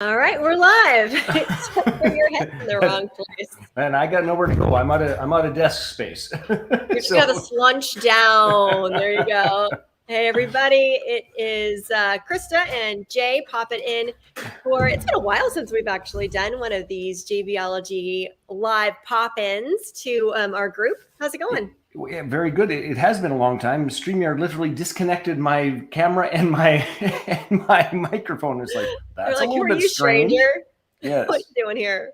All right, we're live. Your head's in the wrong place. Man, I got nowhere to go. I'm out of desk space. You're just gonna have to slunch down. There you go. Hey everybody, it is Krista and Jay popping in it's been a while since we've actually done one of these JVology live pop-ins to our group. How's it going? Yeah, very good. It has been a long time. StreamYard literally disconnected my camera and my microphone. It's like, that's like, a little bit strange. Stranger? Yes. What are you doing here?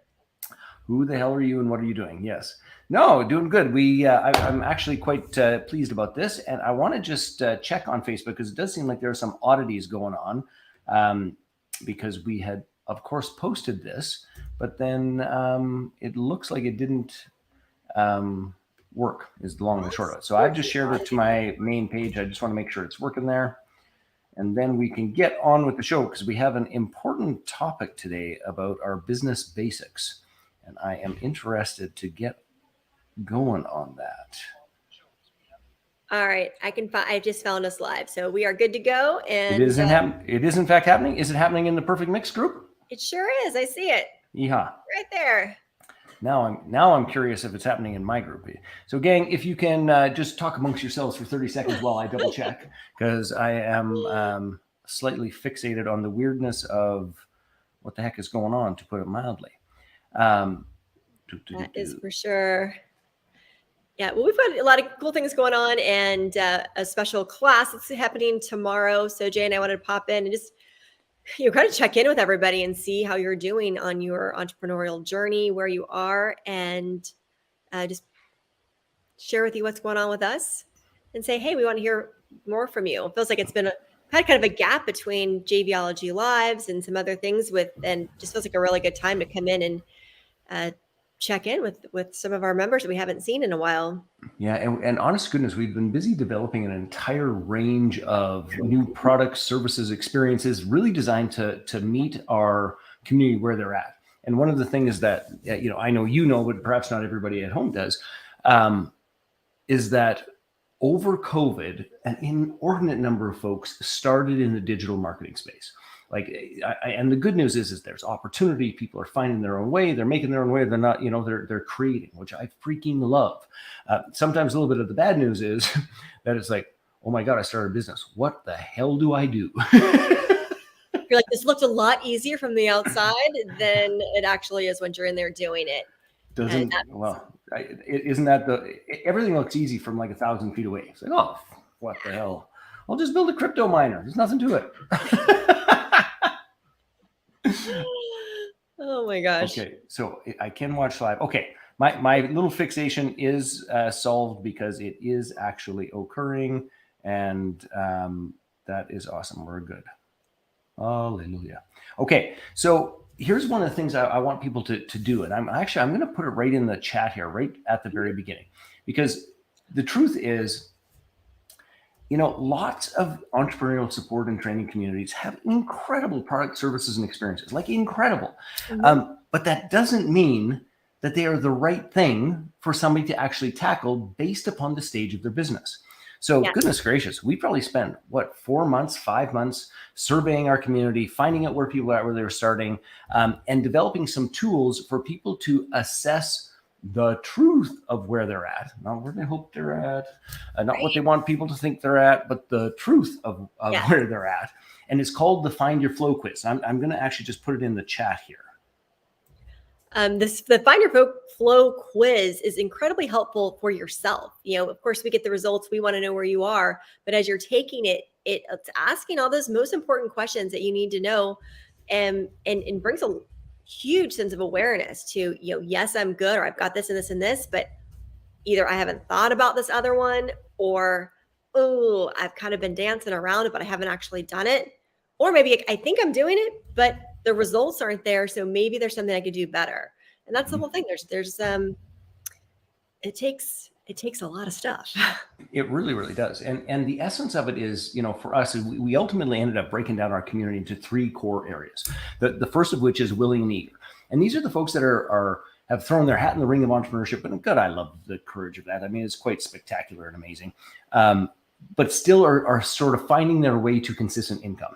Who the hell are you and what are you doing? Yes. No, doing good. I'm actually quite pleased about this. And I want to just check on Facebook because it does seem like there are some oddities going on because we had, of course, posted this, but then it looks like it didn't work is the long and the short of it. So I've just shared it to my main page. I just want to make sure it's working there. And then we can get on with the show because we have an important topic today about our business basics. And I am interested to get going on that. All right, I just found us live, so we are good to go. And it is in fact happening. Is it happening in the Perfect Mix group? It sure is. I see it. Yeehaw! Right there. Now I'm curious if it's happening in my group. So, gang, if you can just talk amongst yourselves for 30 seconds while I double check, because I am slightly fixated on the weirdness of what the heck is going on, to put it mildly. That is for sure. Yeah, well, we've got a lot of cool things going on and a special class that's happening tomorrow. So Jay and I wanted to pop in and just kind of check in with everybody and see how you're doing on your entrepreneurial journey, where you are, and just share with you what's going on with us and say, hey, we want to hear more from you. It feels like it's been had kind of a gap between JVology Lives and some other things and just feels like a really good time to come in and check in with some of our members that we haven't seen in a while. Yeah, and honest goodness, we've been busy developing an entire range of new products, services, experiences, really designed to meet our community where they're at. And one of the things that I know, but perhaps not everybody at home does, is that over COVID, an inordinate number of folks started in the digital marketing space. And the good news is there's opportunity. People are finding their own way. They're making their own way. They're not, they're creating, which I freaking love. Sometimes a little bit of the bad news is that it's like, oh my God, I started a business. What the hell do I do? You're like, this looked a lot easier from the outside than it actually is when you're in there doing it. Isn't that everything looks easy from like 1,000 feet away. It's like, oh, what the hell? I'll just build a crypto miner. There's nothing to it. Oh my gosh. Okay, so I can watch live. Okay, my little fixation is solved because it is actually occurring, and that is awesome. We're good. Hallelujah. Okay, so here's one of the things I want people to do, and I'm going to put it right in the chat here, right at the very beginning, because the truth is, lots of entrepreneurial support and training communities have incredible product, services, and experiences, like incredible. Mm-hmm. But that doesn't mean that they are the right thing for somebody to actually tackle based upon the stage of their business. So Goodness gracious, we probably spent 4 months, 5 months surveying our community, finding out where people are, where they're starting, and developing some tools for people to assess the truth of where they're at, not where they hope they're at, not what they want people to think they're at, but the truth of where they're at. And it's called the Find Your Flow quiz. I'm going to actually just put it in the chat here. The Find Your Flow quiz is incredibly helpful for yourself. Of course, we get the results. We want to know where you are. But as you're taking it, it's asking all those most important questions that you need to know, and brings a huge sense of awareness to, yes, I'm good, or I've got this and this and this, but either I haven't thought about this other one, or, oh, I've kind of been dancing around it, but I haven't actually done it. Or maybe I think I'm doing it, but the results aren't there. So maybe there's something I could do better. And that's the whole thing. It takes a lot of stuff. It really, really does. And the essence of it is, for us, we ultimately ended up breaking down our community into 3 core areas. The first of which is willing and eager. And these are the folks that have thrown their hat in the ring of entrepreneurship. And God, I love the courage of that. I mean, it's quite spectacular and amazing. But still are sort of finding their way to consistent income.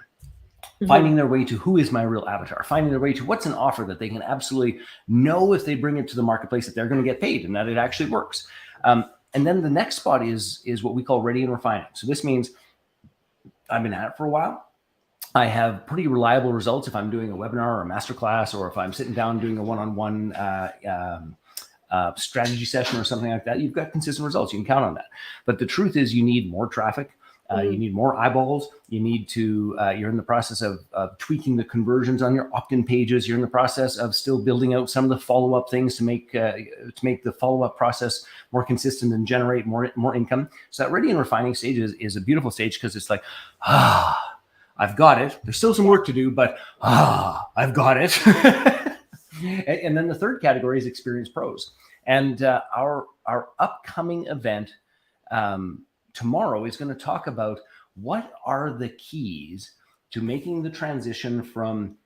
finding their way to who is my real avatar, finding their way to what's an offer that they can absolutely know if they bring it to the marketplace that they're going to get paid and that it actually works. And then the next spot is what we call ready and refining. So this means I've been at it for a while. I have pretty reliable results if I'm doing a webinar or a masterclass, or if I'm sitting down doing a one-on-one strategy session or something like that. You've got consistent results. You can count on that. But the truth is you need more traffic. You need more eyeballs. You need to, you're in the process of tweaking the conversions on your opt-in pages. You're in the process of still building out some of the follow-up things to make the follow-up process more consistent and generate more income. So that ready and refining stage is a beautiful stage, because it's like, I've got it. There's still some work to do, but I've got it. And then the third category is experienced pros. And our upcoming event tomorrow is going to talk about what are the keys to making the transition from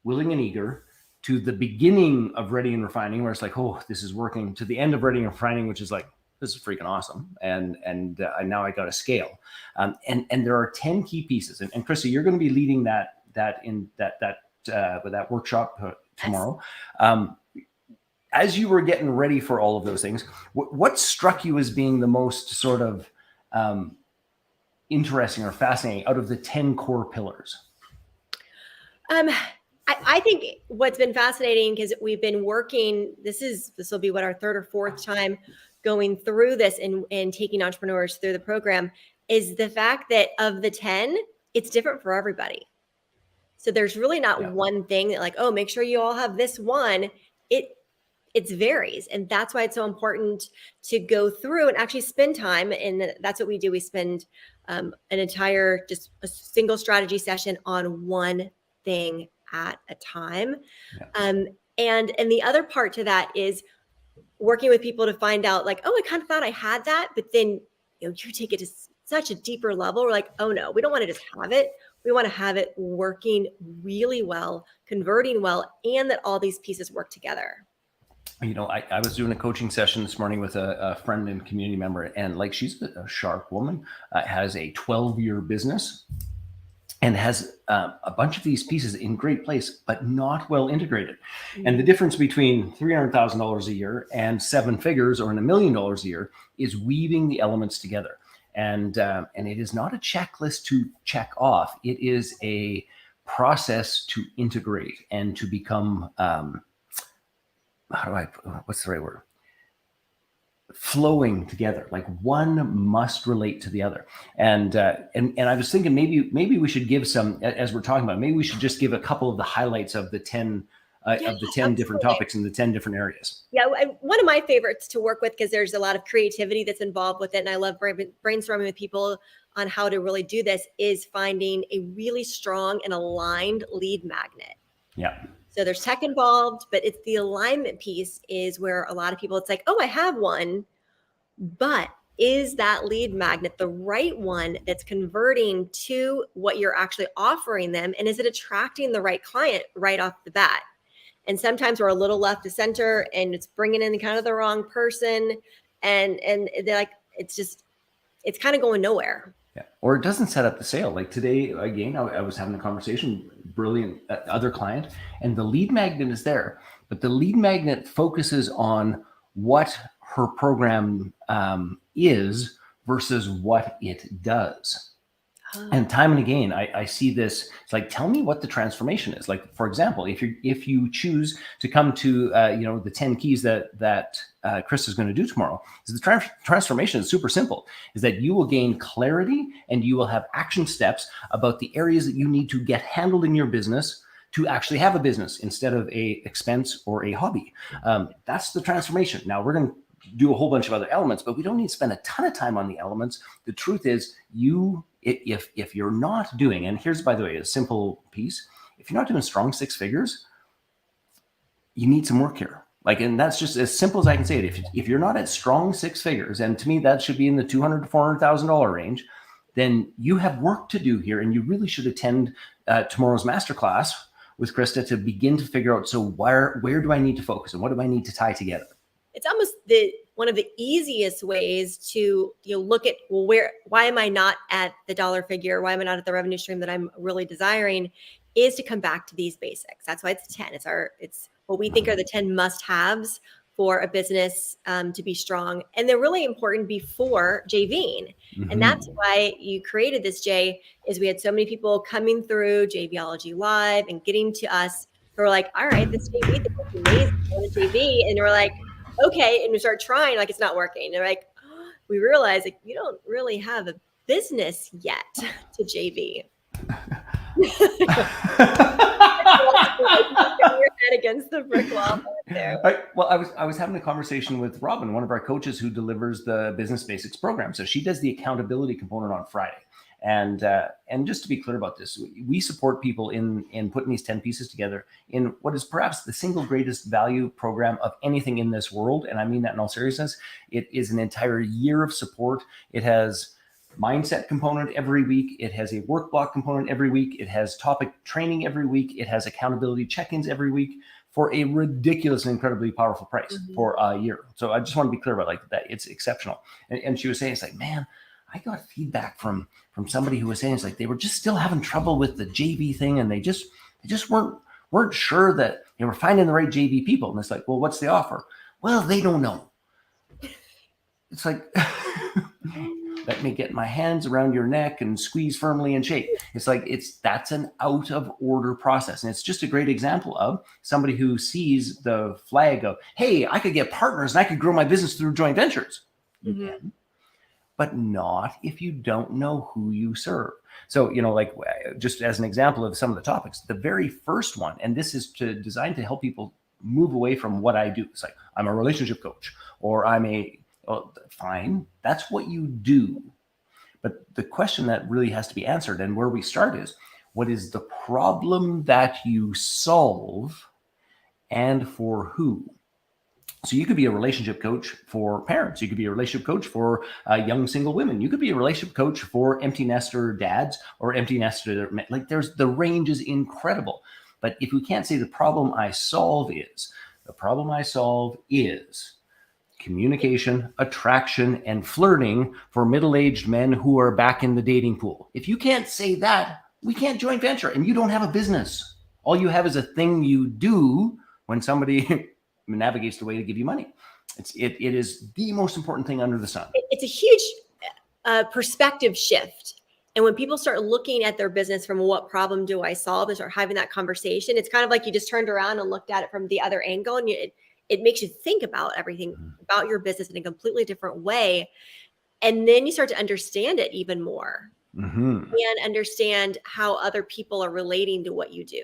willing and eager to the beginning of ready and refining, where it's like, oh, this is working, to the end of ready and refining, which is like, this is freaking awesome. And now I got to scale. And there are 10 key pieces. And Krista, you're going to be leading that workshop tomorrow. As you were getting ready for all of those things, what struck you as being the most sort of interesting or fascinating out of the 10 core pillars? I think what's been fascinating, because we've been working, this will be our third or fourth time going through this and taking entrepreneurs through the program, is the fact that of the 10, it's different for everybody. So there's really not one thing that like, oh, make sure you all have this one. It varies. And that's why it's so important to go through and actually spend time. And that's what we do. We spend an entire, just a single strategy session on one thing at a time. Yeah. And the other part to that is working with people to find out like, oh, I kind of thought I had that, but then you take it to such a deeper level. We're like, oh no, we don't want to just have it. We want to have it working really well, converting well, and that all these pieces work together. I was doing a coaching session this morning with a friend and community member, and like, she's a sharp woman, has a 12-year business and has a bunch of these pieces in great place, but not well integrated. Mm-hmm. And the difference between $300,000 a year and 7 figures or $1 million a year is weaving the elements together. And it is not a checklist to check off. It is a process to integrate and to become, what's the right word? Flowing together. Like, one must relate to the other. And I was thinking maybe we should give some, as we're talking about, maybe we should just give a couple of the highlights of the 10 different topics in the 10 different areas. Yeah, one of my favorites to work with, because there's a lot of creativity that's involved with it, and I love brainstorming with people on how to really do this, is finding a really strong and aligned lead magnet. Yeah. So there's tech involved, but it's the alignment piece is where a lot of people, it's like, oh, I have one, but is that lead magnet the right one that's converting to what you're actually offering them? And is it attracting the right client right off the bat? And sometimes we're a little left to center and it's bringing in kind of the wrong person. And they're like, it's kind of going nowhere. Yeah. Or it doesn't set up the sale. Like today, again, I was having a conversation, brilliant other client, and the lead magnet is there, but the lead magnet focuses on what her program is versus what it does. And time and again, I see this. It's like, tell me what the transformation is. Like, for example, if you choose to come to the 10 keys that Chris is going to do tomorrow, is the transformation is super simple. Is that you will gain clarity and you will have action steps about the areas that you need to get handled in your business to actually have a business instead of a expense or a hobby. That's the transformation. Now we're going to do a whole bunch of other elements, but we don't need to spend a ton of time on the elements. The truth is, if you're not doing, and here's, by the way, a simple piece, if you're not doing strong 6 figures, you need some work here. Like, and that's just as simple as I can say it. If you're not at strong 6 figures, and to me that should be in the $200,000 to $400,000 range, then you have work to do here, and you really should attend tomorrow's masterclass with Krista to begin to figure out, so where do I need to focus and what do I need to tie together? it's almost one of the easiest ways to look at, well, why am I not at the dollar figure? Why am I not at the revenue stream that I'm really desiring? Is to come back to these basics. That's why it's 10. It's what we think are the 10 must-haves for a business to be strong, and they're really important before JVing. And that's why you created this, Jay. Is we had so many people coming through JVology Live and getting to us who are like, all right, this JV thing is amazing. I want a JV, and we're like, okay, and we start trying, like it's not working. And they're like, oh, we realize like you don't really have a business yet to JV. Your head against the brick wall there. I was having a conversation with Robin, one of our coaches who delivers the Business Basics program. So she does the accountability component on Friday. And just to be clear about this, we support people in putting these 10 pieces together in what is perhaps the single greatest value program of anything in this world. And I mean that in all seriousness. It is an entire year of support. It has mindset component every week. It has a work block component every week. It has topic training every week. It has accountability check-ins every week for a ridiculous and incredibly powerful price for a year. So I just want to be clear about like that. It's exceptional. And she was saying, it's like, man, I got feedback from somebody who was saying it's like they were just still having trouble with the JV thing, and they just weren't sure that they were finding the right JV people. And it's like, well, what's the offer? Well, they don't know. It's like let me get my hands around your neck and squeeze firmly and shake. It's like that's an out of order process. And it's just a great example of somebody who sees the flag of, hey, I could get partners and I could grow my business through joint ventures. You can, but not if you don't know who you serve. So, like just as an example of some of the topics, the very first one, and this is designed to help people move away from what I do. It's like, I'm a relationship coach, or fine, that's what you do. But the question that really has to be answered, and where we start, is what is the problem that you solve and for who? So you could be a relationship coach for parents. You could be a relationship coach for young single women. You could be a relationship coach for empty nester dads or empty nester men. Like the range is incredible. But if we can't say the problem I solve is communication, attraction, and flirting for middle-aged men who are back in the dating pool. If you can't say that, we can't joint venture, and you don't have a business. All you have is a thing you do when somebody navigates the way to give you money. It is the most important thing under the sun. It's a huge perspective shift. And when people start looking at their business from what problem do I solve and start having that conversation, it's kind of like you just turned around and looked at it from the other angle, and it makes you think about everything about your business in a completely different way. And then you start to understand it even more and understand how other people are relating to what you do.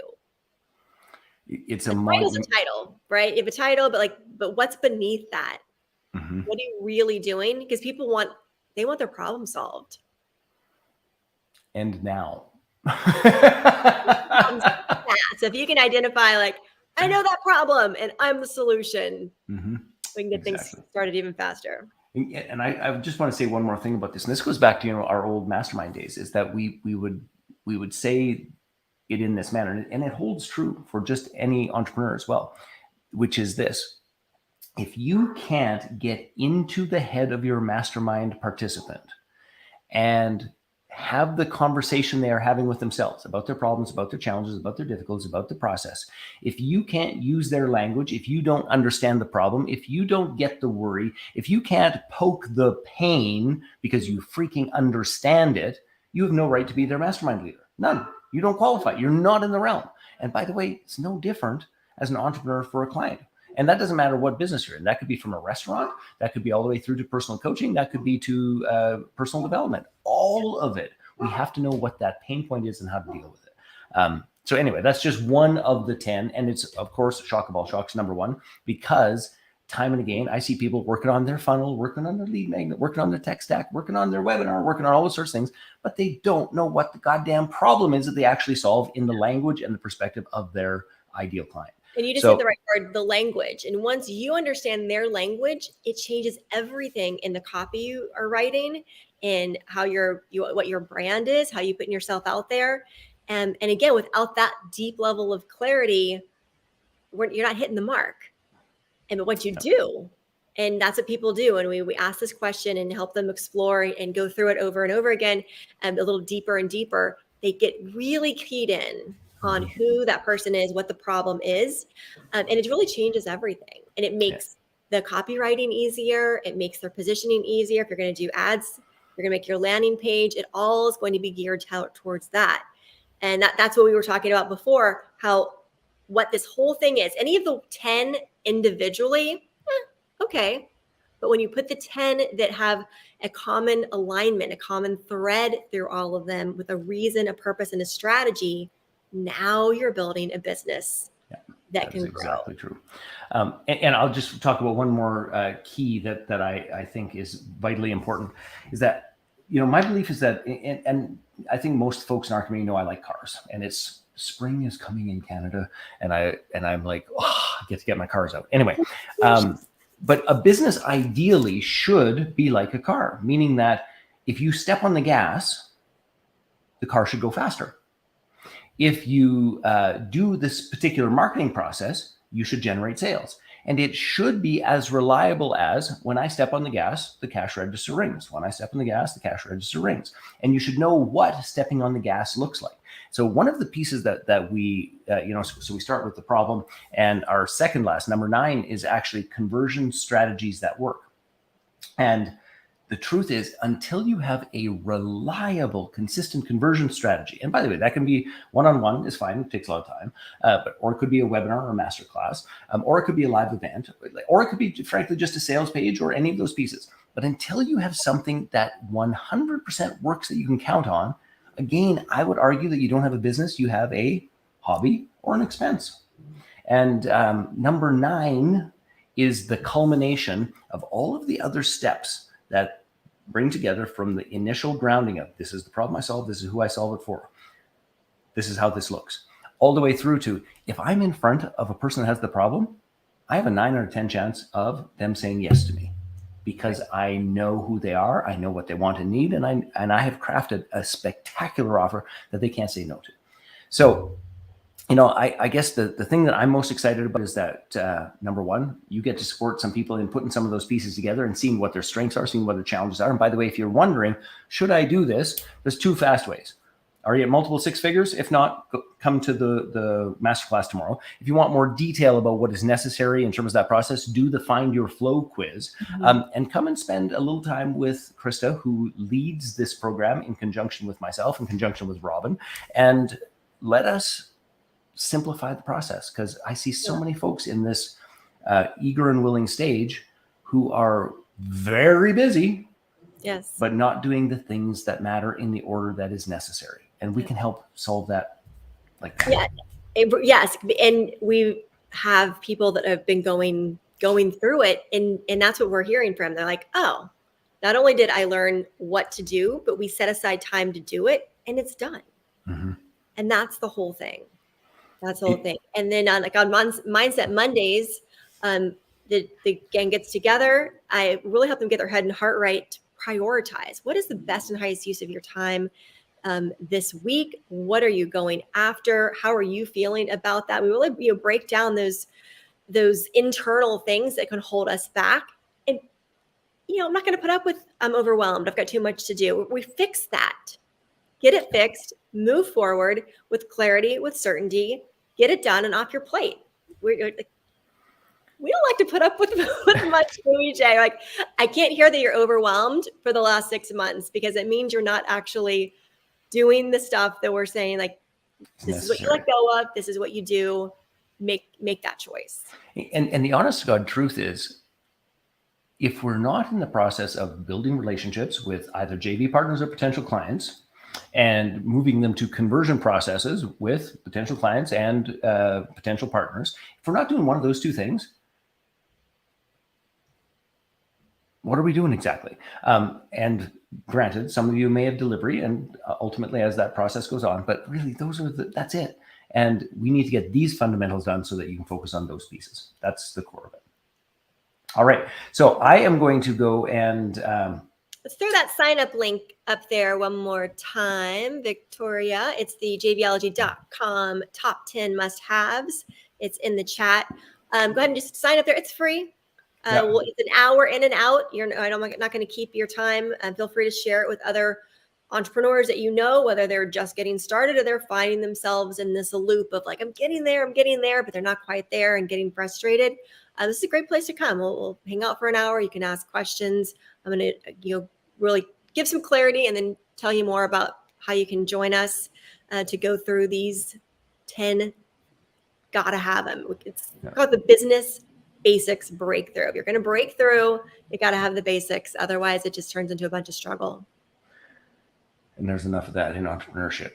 It's a title, right? You have a title, but what's beneath that? What are you really doing? Because people want their problem solved. And now. So if you can identify, like, I know that problem and I'm the solution, we can get things started even faster. And I just want to say one more thing about this. And this goes back to our old mastermind days, is that we would say it in this manner. And it holds true for just any entrepreneur as well, which is this. If you can't get into the head of your mastermind participant and have the conversation they are having with themselves about their problems, about their challenges, about their difficulties, about the process, if you can't use their language, if you don't understand the problem, if you don't get the worry, if you can't poke the pain because you freaking understand it, you have no right to be their mastermind leader. None. You don't qualify. You're not in the realm. And by the way, it's no different as an entrepreneur for a client. And that doesn't matter what business you're in. That could be from a restaurant. That could be all the way through to personal coaching. That could be to personal development. All of it. We have to know what that pain point is and how to deal with it. So anyway, that's just one of the 10. And it's, of course, shock of all shocks, number one, because time and again, I see people working on their funnel, working on their lead magnet, working on their tech stack, working on their webinar, working on all those sorts of things, but they don't know what the goddamn problem is that they actually solve in the language and the perspective of their ideal client. And you just said the right word, the language. And once you understand their language, it changes everything in the copy you are writing and how what your brand is, how you putting yourself out there. And again, without that deep level of clarity, you're not hitting the mark. And but once you do, And that's what people do. And we ask this question and help them explore and go through it over and over again, and a little deeper and deeper. They get really keyed in on who that person is, what the problem is. And it really changes everything. And it makes the copywriting easier. It makes their positioning easier. If you're going to do ads, you're going to make your landing page. It all is going to be geared towards that. And that's what we were talking about before, what this whole thing is. Any of the 10 individually, okay. But when you put the 10 that have a common alignment, a common thread through all of them with a reason, a purpose, and a strategy, now you're building a business that can grow. Exactly true. And I'll just talk about one more key that I think is vitally important, is that, my belief is that, and I think most folks in our community know I like cars, and it's spring is coming in Canada, and I'm like, I get to get my cars out. Anyway, but a business ideally should be like a car, meaning that if you step on the gas, the car should go faster. If you do this particular marketing process, you should generate sales. And it should be as reliable as when I step on the gas, the cash register rings. When I step on the gas, the cash register rings. And you should know what stepping on the gas looks like. So one of the pieces that we, so we start with the problem, and our second last, number 9, is actually conversion strategies that work. And the truth is, until you have a reliable, consistent conversion strategy, and by the way, that can be one-on-one, is fine, it takes a lot of time, or it could be a webinar or a masterclass, or it could be a live event, or it could be, frankly, just a sales page or any of those pieces. But until you have something that 100% works that you can count on, again, I would argue that you don't have a business, you have a hobby or an expense. And number 9 is the culmination of all of the other steps that bring together from the initial grounding of this is the problem I solve, this is who I solve it for, this is how this looks, all the way through to if I'm in front of a person that has the problem, I have a 9 out of 10 chance of them saying yes to me because I know who they are, I know what they want and need, and I have crafted a spectacular offer that they can't say no to. So, I guess the thing that I'm most excited about is that, number 1, you get to support some people in putting some of those pieces together and seeing what their strengths are, seeing what their challenges are. And by the way, if you're wondering, should I do this? There's 2 fast ways. Are you at multiple 6 figures? If not, come to the masterclass tomorrow. If you want more detail about what is necessary in terms of that process, do the Find Your Flow quiz, and come and spend a little time with Krista, who leads this program in conjunction with myself, in conjunction with Robin, and let us simplify the process, because I see so many folks in this eager and willing stage who are very busy, yes, but not doing the things that matter in the order that is necessary. And we can help solve that like that. Yeah. Yes. And we have people that have been going through it, and that's what we're hearing from. They're like, oh, not only did I learn what to do, but we set aside time to do it, and it's done. And that's the whole thing. That's the whole thing. And then on Mindset Mondays, the gang gets together. I really help them get their head and heart right to prioritize. What is the best and highest use of your time this week? What are you going after? How are you feeling about that? We really break down those internal things that can hold us back. And I'm not going to put up with I'm overwhelmed, I've got too much to do. We fix that. Get it fixed, move forward with clarity, with certainty, get it done and off your plate. We don't like to put up with much, Jay. Like, I can't hear that you're overwhelmed for the last 6 months, because it means you're not actually doing the stuff that we're saying, like, this is what you let go of, this is what you do, make that choice. And the honest to God truth is, if we're not in the process of building relationships with either JV partners or potential clients, and moving them to conversion processes with potential clients and potential partners, if we're not doing one of those 2 things, what are we doing exactly? And granted, some of you may have delivery, and ultimately as that process goes on, but really that's it. And we need to get these fundamentals done so that you can focus on those pieces. That's the core of it. All right. So I am going to go and let's throw that sign up link up there one more time, Victoria. It's the jvology.com top 10 must-haves. It's in the chat. Go ahead and just sign up there. It's free. Yeah. Well, it's an hour in and out. I'm not going to keep your time. Feel free to share it with other entrepreneurs that you know, whether they're just getting started or they're finding themselves in this loop of like, I'm getting there, but they're not quite there and getting frustrated. This is a great place to come. We'll hang out for an hour. You can ask questions. I'm going to, really give some clarity and then tell you more about how you can join us to go through these 10 gotta have them. It's called the business basics breakthrough. If you're going to break through, you got to have the basics. Otherwise, it just turns into a bunch of struggle. And there's enough of that in entrepreneurship.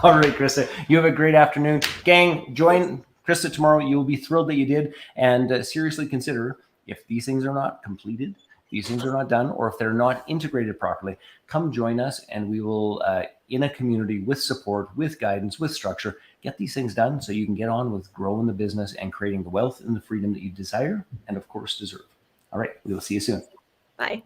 All right, Krista, you have a great afternoon. Gang, join Krista tomorrow. You'll be thrilled that you did. And seriously consider, if these things are not completed, these things are not done, or if they're not integrated properly, come join us and we will, in a community with support, with guidance, with structure, get these things done so you can get on with growing the business and creating the wealth and the freedom that you desire and, of course, deserve. All right, we will see you soon. Bye.